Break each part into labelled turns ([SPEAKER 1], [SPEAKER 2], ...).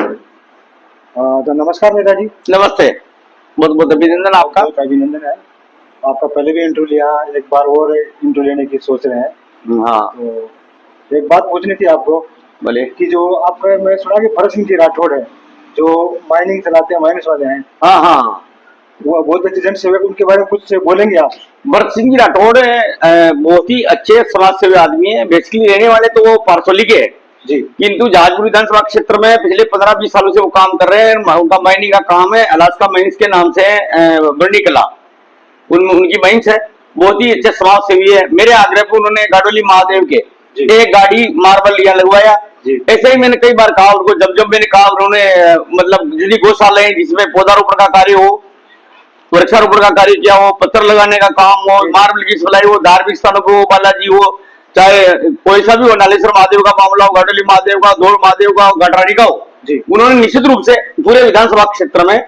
[SPEAKER 1] तो नमस्कार नेता जी।
[SPEAKER 2] नमस्ते। बहुत बहुत अभिनंदन आपका।
[SPEAKER 1] बहुत अभिनंदन है। आपका पहले भी इंटरव्यू लिया, एक बार और इंटरव्यू लेने की सोच रहे हैं।
[SPEAKER 2] हाँ,
[SPEAKER 1] तो एक बात पूछनी थी आपको
[SPEAKER 2] बोले।
[SPEAKER 1] कि जो आपका मैं सुना कि भरत सिंह जी राठौड़ है, जो माइनिंग चलाते हैं, माइनिंग वाले हैं,
[SPEAKER 2] हाँ हाँ,
[SPEAKER 1] वो बहुत अच्छे जन सेवक, उनके बारे में कुछ बोलेंगे आप?
[SPEAKER 2] भरत सिंह जी राठौड़ बहुत ही अच्छे समाज सेवी आदमी है। बेसिकली रहने वाले तो वो पारसोली के हैं
[SPEAKER 1] जी।
[SPEAKER 2] किंतु जहाजपुर विधानसभा क्षेत्र में पिछले 15-20 सालों से वो काम कर रहे हैं। उनका माइनिंग का काम है, अलास्का माइनिंग्स के नाम से बर्नी कला उनकी माइंस है। बहुत ही अच्छे समाज सेवी है। मेरे आग्रह पर उन्होंने गाडोली महादेव के एक गाड़ी मार्बल लिया लगवाया। ऐसे ही मैंने कई बार कहा उनको, जब जब मैंने कहा उन्होंने मतलब जितनी गौशाला है जिसमें पौधारोपण का कार्य हो, वृक्षारोपण का कार्य किया हो, पत्थर लगाने का काम हो, मार्बल की सप्लाई हो, धार्मिक स्थानों को बालाजी हो, चाहे कोई सा भी हो, नालेश्वर महादेव का मामला हो, गाडोली महादेव का, धोल महादेव का, घाटरानी का हो, उन्होंने निश्चित रूप से पूरे विधानसभा क्षेत्र में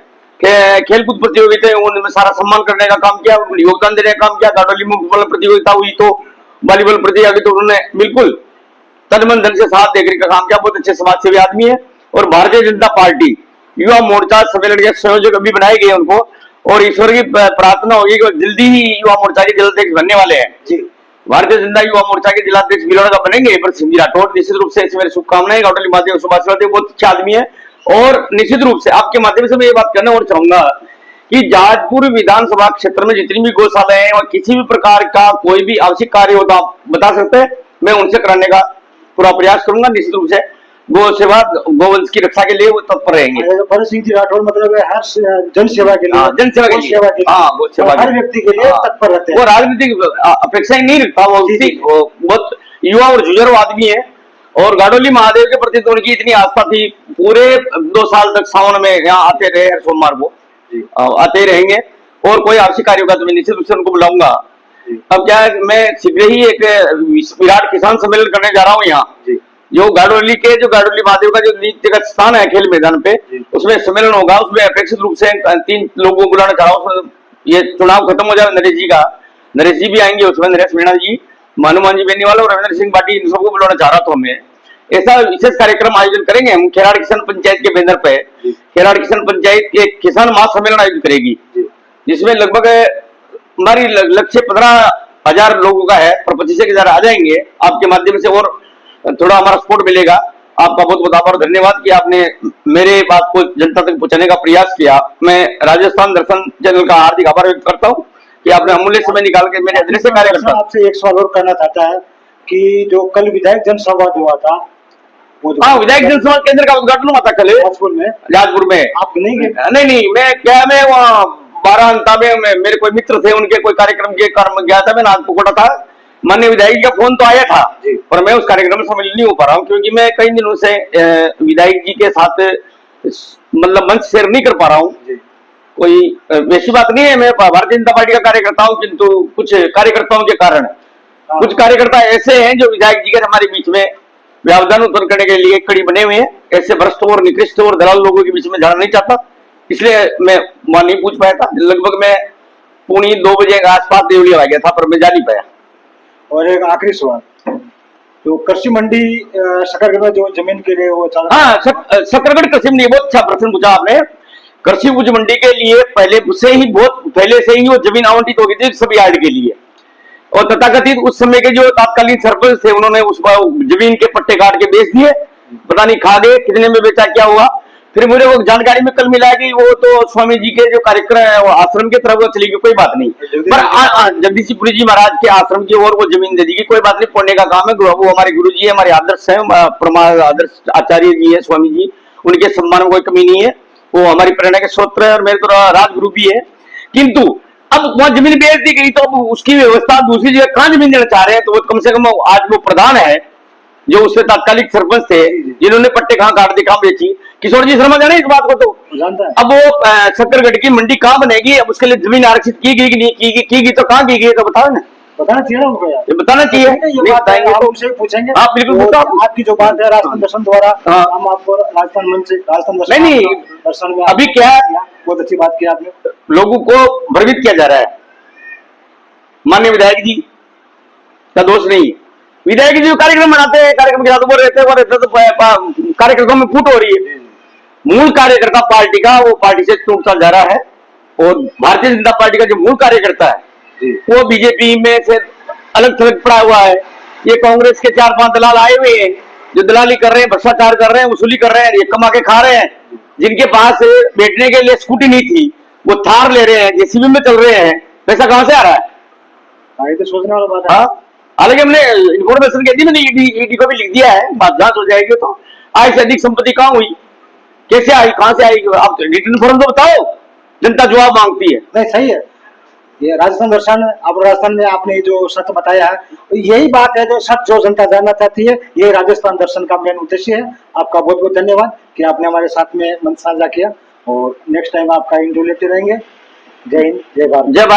[SPEAKER 2] खेलकूद प्रतियोगिता उनमें सारा सम्मान करने का काम किया, योगदान देने का काम किया। गाडोली में फुटबॉल प्रतियोगिता हुई तो वॉलीबॉल प्रतियोगिता तो उन्होंने बिल्कुल तन मन धन से साथ देकर का काम किया। बहुत अच्छे समाज सेवी आदमी है। और भारतीय जनता पार्टी युवा मोर्चा सम्मेलन के संयोजक अभी बनाए गए उनको, और ईश्वर की प्रार्थना होगी कि जल्दी ही युवा मोर्चा के जिलाध्यक्ष बनने वाले हैं। भारतीय जनता युवा मोर्चा के जिलाध्यक्ष भिलौड़ा का बनेंगे भरत सिंह जी राठौड़। निश्चित रूप से मेरी शुभकामनाएं। गाडोली महादेव सुभाष बहुत अच्छा आदमी है। और निश्चित रूप से आपके माध्यम से मैं ये बात करना और चाहूंगा कि जहाजपुर विधानसभा क्षेत्र में जितनी भी गौशालाएं हैं और किसी भी प्रकार का कोई भी आवश्यक कार्य होता आप बता सकते हैं, मैं उनसे कराने का पूरा प्रयास करूंगा। निश्चित रूप से गौ सेवा गोवंश की रक्षा के लिए वो तत्पर रहेंगे।
[SPEAKER 1] भरत सिंह जी राठौड़ मतलब हर जन सेवा के लिए,
[SPEAKER 2] जन सेवा के लिए,
[SPEAKER 1] हर व्यक्ति के लिए तत्पर रहते हैं।
[SPEAKER 2] वो राजनीतिक अपेक्षाएं नहीं रखता, वो बहुत युवा और जुझारू आदमी है। और गाडोली महादेव के प्रति तो उनकी इतनी आस्था थी, पूरे 2 साल तक सावन में यहाँ आते रहे, हर सोमवार को आते ही रहेंगे। और कोई आवश्यक कार्य होगा तो मैं निश्चित रूप से उनको बुलाऊंगा। अब क्या है, मैं शीघ्र ही एक विराट किसान सम्मेलन करने जा रहा हूँ यहाँ, जो गाडोली महादेव का जो नीतिगत स्थान है खेल मैदान पे, उसमें सम्मेलन होगा। उसमें अपेक्षित रूप से 3 लोगों को बुलाना चाह रहा हूँ। ये चुनाव खत्म हो जाए, नरेश जी भी आएंगे उसमें, नरेश मीणा जी, मानुमान जी बेनीवाला और रविंद्र सिंह बाटी, इन सबको बुलाना चाह रहा था। हमें ऐसा विशेष कार्यक्रम आयोजन करेंगे हम खेराड़ किसान पंचायत के बैनर पे। खेराड़ किसान पंचायत एक किसान महासम्मेलन आयोजित करेगी, जिसमें लगभग हमारी लक्ष्य 15,000 लोगों का है, पर 25,000 आ जाएंगे आपके माध्यम से और थोड़ा हमारा सपोर्ट मिलेगा। आपका बहुत बहुत आभार, धन्यवाद कि आपने मेरे बात को जनता तक पहुंचाने का प्रयास किया। मैं राजस्थान दर्शन चैनल का हार्दिक आभार व्यक्त करता हूँ कि आपने अमूल्य समय निकाल के मेरे अदृश्य कार्य करता।
[SPEAKER 1] आपसे एक सवाल और करना चाहता है कि जो कल विधायक जनसंवाद हुआ था,
[SPEAKER 2] हाँ, विधायक जनसंवाद केंद्र का उद्घाटन हुआ था कल जहाजपुर में।
[SPEAKER 1] आप नहीं गए?
[SPEAKER 2] नहीं, मैं वहाँ 12 अंता में मेरे कोई मित्र थे, उनके कोई कार्यक्रम के कारण गया था। मैं नागपुर था, माननीय विधायक जी का फोन तो आया था, पर मैं उस कार्यक्रम में शामिल नहीं हो पा रहा हूँ, क्योंकि मैं कई दिनों से विधायक जी के साथ मतलब मंच शेयर नहीं कर पा रहा हूँ। कोई वैसी बात नहीं है, मैं भारतीय जनता पार्टी का कार्यकर्ता हूँ, किंतु कुछ कार्यकर्ताओं के कारण कुछ कार्यकर्ता ऐसे हैं जो विधायक जी के हमारे बीच में व्यवधान उत्पन्न करने के लिए कड़ी बने हुए हैं। ऐसे भ्रष्ट और निकृष्ट और दलाल लोगों के बीच में जाना नहीं चाहता, इसलिए मैं वहां नहीं पूछ पाया था। लगभग मैं 2:45 के आसपास देवलिया आ गया था, पर मैं जा नहीं पाया।
[SPEAKER 1] और एक आखिरी सवाल, तो कृषि मंडी शकरगढ़ में जो जमीन के लिए वो चल रहा है,
[SPEAKER 2] शकरगढ़ कृषि मंडी, बहुत अच्छा प्रश्न पूछा आपने। कृषि उपज मंडी के लिए बहुत पहले से ही वो जमीन आवंटित हो गई थी सभी यार्ड के लिए, और तथाकथित उस समय के जो तात्कालीन सरपंच थे उन्होंने उस जमीन के पट्टे काट के बेच दिए। पता नहीं खा गए, कितने में बेचा, क्या हुआ। फिर मुझे वो जानकारी में कल मिला कि वो तो स्वामी जी के जो कार्यक्रम है वो आश्रम की तरफ चली गई, कोई बात नहीं, पर जगदीशपुरी जी महाराज के आश्रम की ओर वो जमीन दे दी, कोई बात नहीं, पुण्य का काम है। वो हमारे गुरु जी है, हमारे आदर्श है, आदर्श आचार्य जी है स्वामी जी, उनके सम्मान में कोई कमी नहीं है। वो हमारी प्रेरणा के स्रोत है और मेरे तो राजगुरु भी है। किंतु अब वहां जमीन बेच दी गई, तो अब उसकी व्यवस्था दूसरी जगह कहां जमीन देना चाह रहे हैं, तो वो कम से कम आज वो प्रधान है जो उससे तात्कालिक सरपंच थे, जिन्होंने पट्टे कहां काट दी, कहां बेची। किशोर जी शर्मा जाने इस बात को, तो जानता है। अब वो शकरगढ़ की मंडी कहां बनेगी, अब उसके लिए जमीन आरक्षित की गई कि नहीं की गई, तो कहां की गई, तो बताओ ना, बताना चाहिए उनको यार, ये बताना चाहिए।
[SPEAKER 1] ये बताएंगे तो उनसे पूछेंगे।
[SPEAKER 2] आप बिल्कुल
[SPEAKER 1] आपकी जो बात है राजस्थान दर्शन द्वारा, हम आपको राजस्थान मंच से राजस्थान दर्शन में
[SPEAKER 2] अभी क्या
[SPEAKER 1] बहुत अच्छी बात की आपने,
[SPEAKER 2] लोगों को भ्रमित किया जा रहा है। माननीय विधायक जी का दोष नहीं, विधायक जी जो कार्यक्रम बनाते हैं, कार्यक्रम के साथ वो रहते हैं, तो कार्यक्रम में फूट हो रही है। मूल कार्यकर्ता पार्टी का वो पार्टी से टूटता जा रहा है, और भारतीय जनता पार्टी का जो मूल कार्यकर्ता है वो बीजेपी में से अलग थलग पड़ा हुआ है। ये कांग्रेस के 4-5 दलाल आए हुए हैं जो दलाली कर रहे हैं, भ्रष्टाचार कर रहे हैं, वसूली कर रहे हैं, ये कमा के खा रहे हैं। जिनके पास बैठने के लिए स्कूटी नहीं थी वो थार ले रहे हैं, जेसीबी में चल रहे हैं, पैसा कहां से आ रहा है?
[SPEAKER 1] ये तो सोचने वाला बात है।
[SPEAKER 2] हाँ, हालांकि हमने इन्फॉर्मेशन कह दी, मैंने ईडी को भी लिख दिया है, बात जांच हो जाएगी। तो आय से अधिक संपत्ति कहां हुई, कैसे आई, कहां से आई, आप रिटर्न फॉर्म तो बताओ, जनता जवाब मांगती है।
[SPEAKER 1] नहीं सही है, ये राजस्थान दर्शन, अब राजस्थान में आपने जो सत्य बताया है, यही बात है जो सत्य जो जनता जानना चाहती है, ये राजस्थान दर्शन का मेन उद्देश्य है। आपका बहुत बहुत धन्यवाद कि आपने हमारे साथ में मंच साझा किया, और नेक्स्ट टाइम आपका इंटरव्यू लेते रहेंगे। जय हिंद, जय भारत।
[SPEAKER 2] जय भारत।